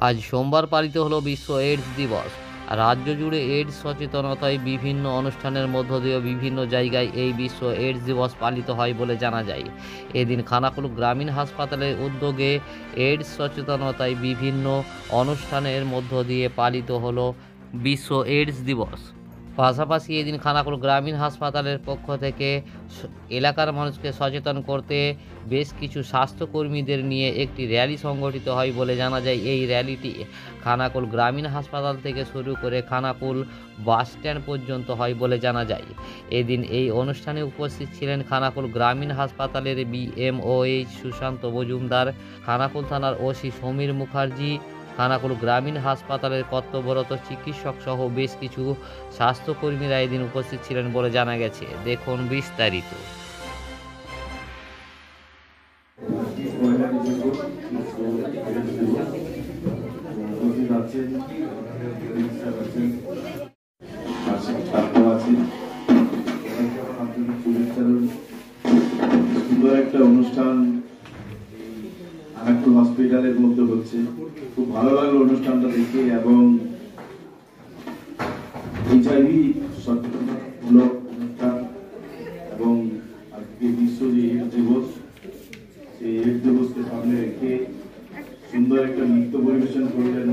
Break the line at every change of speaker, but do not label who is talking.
আজ সোমবার পালিত হলো বিশ্ব এইডস দিবস। রাজ্য জুড়ে এইডস সচেতনতায় বিভিন্ন অনুষ্ঠানের মধ্য দিয়ে বিভিন্ন জায়গায় এই বিশ্ব এইডস দিবস পালিত হয় বলে জানা যায়। এদিন খানাকুল গ্রামীণ হাসপাতালের উদ্যোগে এইডস সচেতনতায় বিভিন্ন অনুষ্ঠানের মধ্য দিয়ে পালিত হলো বিশ্ব এইডস দিবস। পাশাপাশি এদিন খানাকুল গ্রামীণ হাসপাতালের পক্ষ থেকে এলাকার মানুষকে সচেতন করতে বেশ কিছু স্বাস্থ্যকর্মীদের নিয়ে একটি র্যালি সংগঠিত হয় বলে জানা যায়। এই র্যালিটি খানাকুল গ্রামীণ হাসপাতাল থেকে শুরু করে খানাকুল বাস স্ট্যান্ড পর্যন্ত হয় বলে জানা যায়। এদিন এই অনুষ্ঠানে উপস্থিত ছিলেন খানাকুল গ্রামীণ হাসপাতালের বিএমওএইচ সুশান্ত মজুমদার, খানাকুল থানার ওসি সমীর মুখার্জি, খানাকুল গ্রামীণ হাসপাতালের কর্তব্যরত চিকিৎসক সহ বেশ কিছু স্বাস্থ্যকর্মীরা এদিন উপস্থিত ছিলেন বলে জানা গেছে। দেখুন বিস্তারিত।
সুন্দর একটা অনুষ্ঠান খানাকুল হসপিটালের মধ্যে হচ্ছে, খুব ভালো লাগলো অনুষ্ঠানটা দেখে। এবং এইচআইভি সচেতনতামূলক অনুষ্ঠান এবং আজকে বিশ্ব যে এইডস দিবস, সেই এইডস দিবসকে সামনে রেখে সুন্দর একটা নৃত্য পরিবেশন করলেন